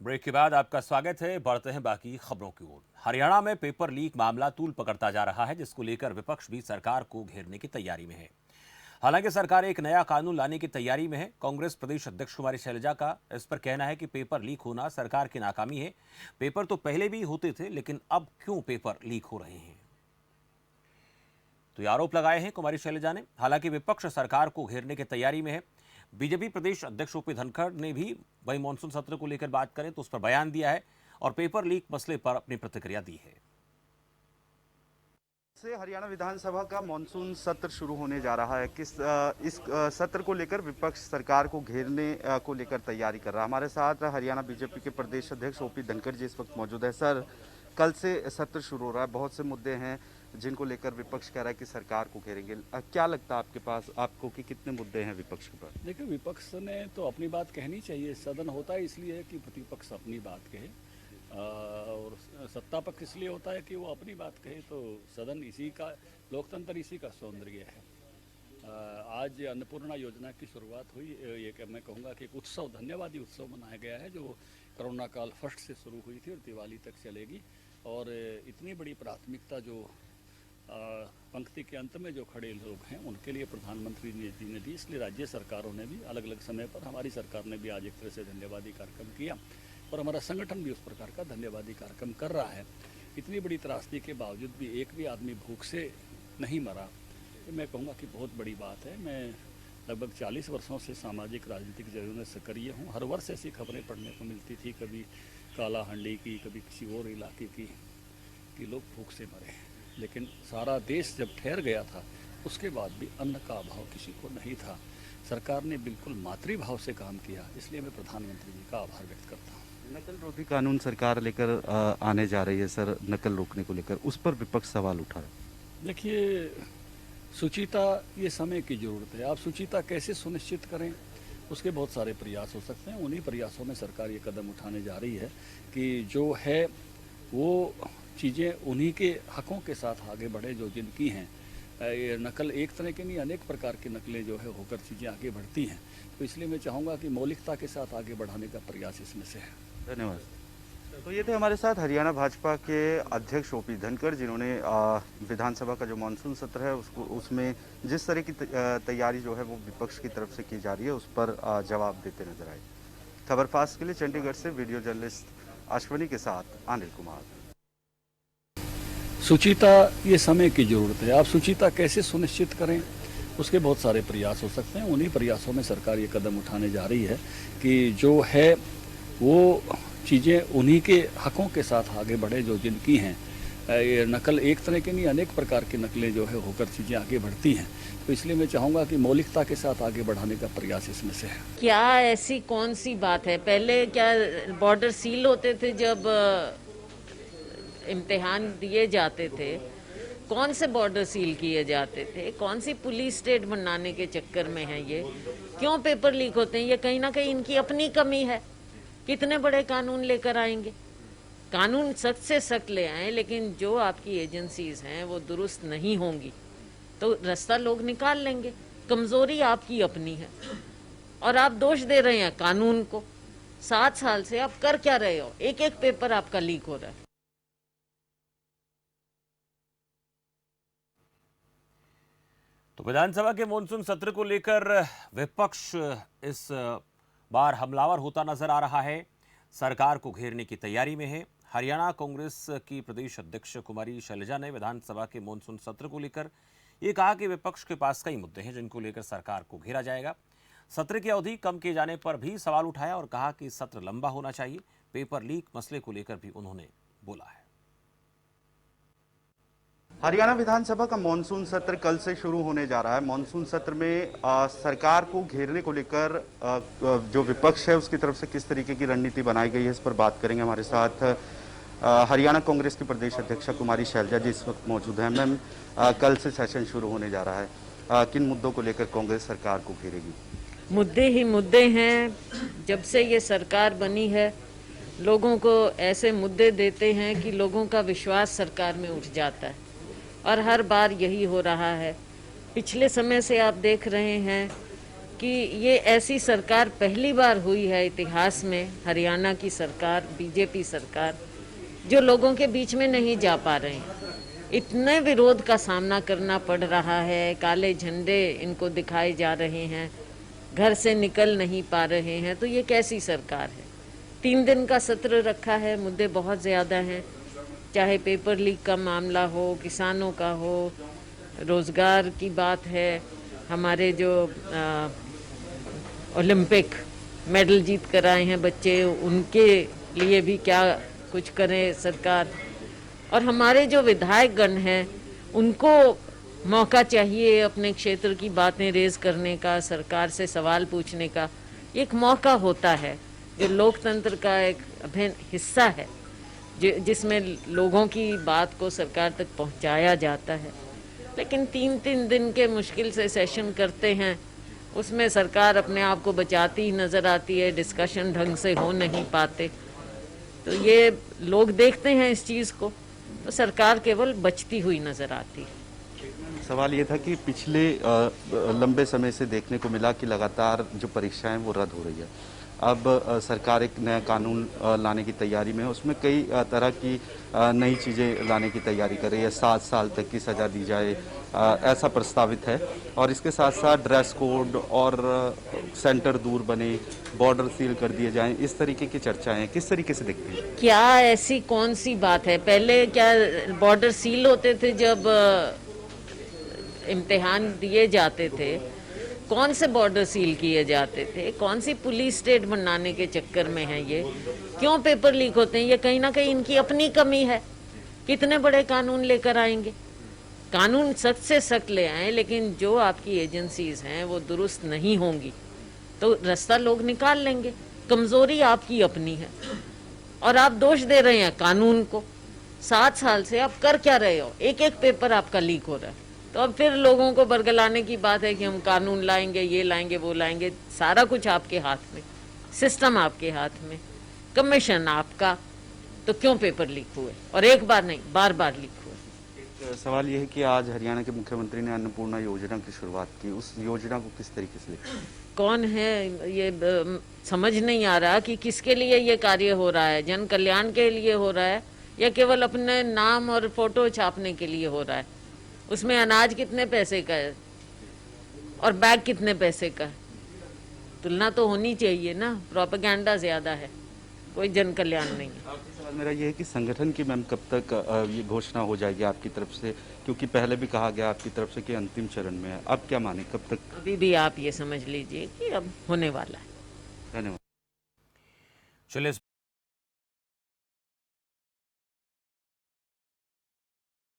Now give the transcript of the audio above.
Break के बाद आपका स्वागत है। बढ़ते हैं बाकी खबरों की ओर। हरियाणा में पेपर लीक मामला तूल पकड़ता जा रहा है, जिसको लेकर विपक्ष भी सरकार को घेरने की तैयारी में है। हालांकि सरकार एक नया कानून लाने की तैयारी में है। कांग्रेस प्रदेश अध्यक्ष कुमारी शैलजा का इस पर कहना है कि पेपर लीक होना सरकार की नाकामी है। पेपर तो पहले भी होते थे, लेकिन अब क्यों पेपर लीक हो रहे हैं, तो ये आरोप लगाए हैं कुमारी शैलजा ने। हालांकि विपक्ष सरकार को घेरने की तैयारी में है। बीजेपी प्रदेश अध्यक्ष ओपी धनखड़ ने भी वही मानसून सत्र को लेकर बात करें तो उस पर बयान दिया है और पेपर लीक मसले पर अपनी प्रतिक्रिया दी है। से हरियाणा विधानसभा का मानसून सत्र शुरू होने जा रहा है। इस सत्र को लेकर विपक्ष सरकार को घेरने को लेकर तैयारी कर रहा है। हमारे साथ हरियाणा बीजेपी के प्रदेश अध्यक्ष ओपी धनखड़ जी इस वक्त मौजूद है। सर, कल से सत्र शुरू हो रहा है, बहुत से मुद्दे हैं जिनको लेकर विपक्ष कह रहा है कि सरकार को घेरेंगे। क्या लगता है आपको कि कितने मुद्दे हैं विपक्ष के पास? देखिए, विपक्ष ने तो अपनी बात कहनी चाहिए। सदन होता है इसलिए कि प्रतिपक्ष अपनी बात कहे, और सत्ता पक्ष इसलिए होता है कि वो अपनी बात कहे। तो सदन इसी का, लोकतंत्र इसी का सौंदर्य है। आज अन्नपूर्णा योजना की शुरुआत हुई। ये मैं कहूँगा कि एक उत्सव, धन्यवादी उत्सव मनाया गया है, जो कोरोना काल फर्स्ट से शुरू हुई थी और दिवाली तक चलेगी। और इतनी बड़ी प्राथमिकता जो पंक्ति के अंत में जो खड़े लोग हैं उनके लिए प्रधानमंत्री जी ने दी, इसलिए राज्य सरकारों ने भी अलग अलग समय पर, हमारी सरकार ने भी आज एक तरह से धन्यवादी कार्यक्रम किया और हमारा संगठन भी उस प्रकार का धन्यवादी कार्यक्रम कर रहा है। इतनी बड़ी त्रासदी के बावजूद भी एक भी आदमी भूख से नहीं मरा, तो मैं कहूँगा कि बहुत बड़ी बात है। मैं लगभग 40 वर्षों से सामाजिक राजनीतिक जगह में सक्रिय हूँ। हर वर्ष ऐसी खबरें पढ़ने को मिलती थी, कभी कालाहंडी की, कभी किसी और इलाके की, कि लोग भूख से मरे। लेकिन सारा देश जब ठहर गया था, उसके बाद भी अन्न का अभाव किसी को नहीं था। सरकार ने बिल्कुल मातृभाव से काम किया, इसलिए मैं प्रधानमंत्री जी का आभार व्यक्त करता हूँ। नकल रोधी कानून सरकार लेकर आने जा रही है सर, नकल रोकने को लेकर, उस पर विपक्ष सवाल उठा है। देखिए, शुचिता ये समय की ज़रूरत है। आप शुचिता कैसे सुनिश्चित करें, उसके बहुत सारे प्रयास हो सकते हैं। उन्हीं प्रयासों में सरकार ये कदम उठाने जा रही है कि जो है वो चीज़ें उन्हीं के हकों के साथ आगे बढ़े जो जिनकी हैं। ये नकल एक तरह की नहीं, अनेक प्रकार की नकलें जो है होकर चीज़ें आगे बढ़ती हैं। तो इसलिए मैं चाहूँगा कि मौलिकता के साथ आगे बढ़ाने का प्रयास इसमें से है। धन्यवाद। तो ये थे हमारे साथ हरियाणा भाजपा के अध्यक्ष ओपी धनखड़, जिन्होंने विधानसभा का जो मानसून सत्र है उसमें जिस तरह की तैयारी जो है वो विपक्ष की तरफ से की जा रही है, उस पर जवाब देते नजर आए। खबर फास्ट के लिए चंडीगढ़ से वीडियो जर्नलिस्ट अश्वनी के साथ अनिल कुमार। शुचिता ये समय की ज़रूरत है। आप शुचिता कैसे सुनिश्चित करें, उसके बहुत सारे प्रयास हो सकते हैं। उन्हीं प्रयासों में सरकार ये कदम उठाने जा रही है कि जो है वो चीज़ें उन्हीं के हकों के साथ आगे बढ़े जो जिनकी हैं। ये नकल एक तरह की नहीं, अनेक प्रकार की नकलें जो है होकर चीज़ें आगे बढ़ती हैं। तो इसलिए मैं चाहूँगा कि मौलिकता के साथ आगे बढ़ाने का प्रयास इसमें से है। क्या ऐसी कौन सी बात है? पहले क्या बॉर्डर सील होते थे जब इम्तिहान दिए जाते थे? कौन से बॉर्डर सील किए जाते थे? कौन सी पुलिस स्टेट बनाने के चक्कर में है ये? क्यों पेपर लीक होते हैं? ये कहीं ना कहीं इनकी अपनी कमी है। कितने बड़े कानून लेकर आएंगे? कानून सख्त से सख्त ले आए, लेकिन जो आपकी एजेंसीज हैं वो दुरुस्त नहीं होंगी तो रास्ता लोग निकाल लेंगे। कमजोरी आपकी अपनी है और आप दोष दे रहे हैं कानून को। 7 साल से आप कर क्या रहे हो? एक एक पेपर आपका लीक हो रहा है। तो विधानसभा के मानसून सत्र को लेकर विपक्ष इस बार हमलावर होता नजर आ रहा है। सरकार को घेरने की तैयारी में है। हरियाणा कांग्रेस की प्रदेश अध्यक्ष कुमारी शैलजा ने विधानसभा के मानसून सत्र को लेकर ये कहा कि विपक्ष के पास कई मुद्दे हैं जिनको लेकर सरकार को घेरा जाएगा। सत्र की अवधि कम किए जाने पर भी सवाल उठाया और कहा कि सत्र लंबा होना चाहिए। पेपर लीक मसले को लेकर भी उन्होंने बोला है। हरियाणा विधानसभा का मानसून सत्र कल से शुरू होने जा रहा है। मानसून सत्र में सरकार को घेरने को लेकर जो विपक्ष है उसकी तरफ से किस तरीके की रणनीति बनाई गई है, इस पर बात करेंगे। हमारे साथ हरियाणा कांग्रेस की प्रदेश अध्यक्षा कुमारी शैलजा जी इस वक्त मौजूद हैं। मैम, कल से सेशन शुरू होने जा रहा है, किन मुद्दों को लेकर कांग्रेस सरकार को घेरेगी? मुद्दे ही मुद्दे हैं। जब से ये सरकार बनी है लोगों को ऐसे मुद्दे देते हैं कि लोगों का विश्वास सरकार में उठ जाता है और हर बार यही हो रहा है। पिछले समय से आप देख रहे हैं कि ये ऐसी सरकार पहली बार हुई है इतिहास में, हरियाणा की सरकार, बीजेपी सरकार, जो लोगों के बीच में नहीं जा पा रहे हैं। इतने विरोध का सामना करना पड़ रहा है, काले झंडे इनको दिखाए जा रहे हैं, घर से निकल नहीं पा रहे हैं, तो ये कैसी सरकार है। 3 दिन का सत्र रखा है, मुद्दे बहुत ज़्यादा हैं, चाहे पेपर लीक का मामला हो, किसानों का हो, रोज़गार की बात है, हमारे जो ओलंपिक मेडल जीत कर आए हैं बच्चे, उनके लिए भी क्या कुछ करे सरकार। और हमारे जो विधायकगण हैं उनको मौका चाहिए अपने क्षेत्र की बातें रेज करने का, सरकार से सवाल पूछने का। एक मौका होता है जो लोकतंत्र का एक अभिन्न हिस्सा है, जिसमें लोगों की बात को सरकार तक पहुंचाया जाता है। लेकिन 3-3 दिन के मुश्किल से सेशन करते हैं, उसमें सरकार अपने आप को बचाती ही नज़र आती है, डिस्कशन ढंग से हो नहीं पाते। तो ये लोग देखते हैं इस चीज़ को, तो सरकार केवल बचती हुई नज़र आती है। सवाल ये था कि पिछले लंबे समय से देखने को मिला कि लगातार जो परीक्षाएं वो रद्द हो रही है। अब सरकार एक नया कानून लाने की तैयारी में है, उसमें कई तरह की नई चीज़ें लाने की तैयारी कर रही है। 7 साल तक की सज़ा दी जाए, ऐसा प्रस्तावित है। और इसके साथ साथ ड्रेस कोड और सेंटर दूर बने, बॉर्डर सील कर दिए जाएं, इस तरीके की चर्चाएं हैं। किस तरीके से देखते हैं? क्या ऐसी कौन सी बात है? पहले क्या बॉर्डर सील होते थे जब इम्तिहान दिए जाते थे? कौन से बॉर्डर सील किए जाते थे? कौन सी पुलिस स्टेट बनाने के चक्कर में है ये? क्यों पेपर लीक होते हैं? ये कहीं ना कहीं इनकी अपनी कमी है। कितने बड़े कानून लेकर आएंगे? कानून सख्त से सख्त ले आए, लेकिन जो आपकी एजेंसीज हैं वो दुरुस्त नहीं होंगी तो रास्ता लोग निकाल लेंगे। कमजोरी आपकी अपनी है और आप दोष दे रहे हैं कानून को। 7 साल से आप कर क्या रहे हो? एक एक पेपर आपका लीक हो रहा है, तो अब फिर लोगों को बरगलाने की बात है कि हम कानून लाएंगे, ये लाएंगे, वो लाएंगे। सारा कुछ आपके हाथ में, सिस्टम आपके हाथ में, कमीशन आपका, तो क्यों पेपर लीक हुए? और एक बार नहीं, बार बार लीक हुए। सवाल यह है कि आज हरियाणा के मुख्यमंत्री ने अन्नपूर्णा योजना की शुरुआत की, उस योजना को किस तरीके से देखते हैं? कौन है ये? समझ नहीं आ रहा कि किसके लिए ये कार्य हो रहा है। जन कल्याण के लिए हो रहा है या केवल अपने नाम और फोटो छापने के लिए हो रहा है? उसमें अनाज कितने पैसे का है और बैग कितने पैसे का है? तुलना तो होनी चाहिए ना। प्रोपेगेंडा ज्यादा है, कोई जन कल्याण नहीं है। सवाल मेरा ये है कि संगठन की मैम कब तक ये घोषणा हो जाएगी आपकी तरफ से, क्योंकि पहले भी कहा गया आपकी तरफ से कि अंतिम चरण में है। अब क्या माने, कब तक? अभी भी आप ये समझ लीजिए कि अब होने वाला है। धन्यवाद। चलिए।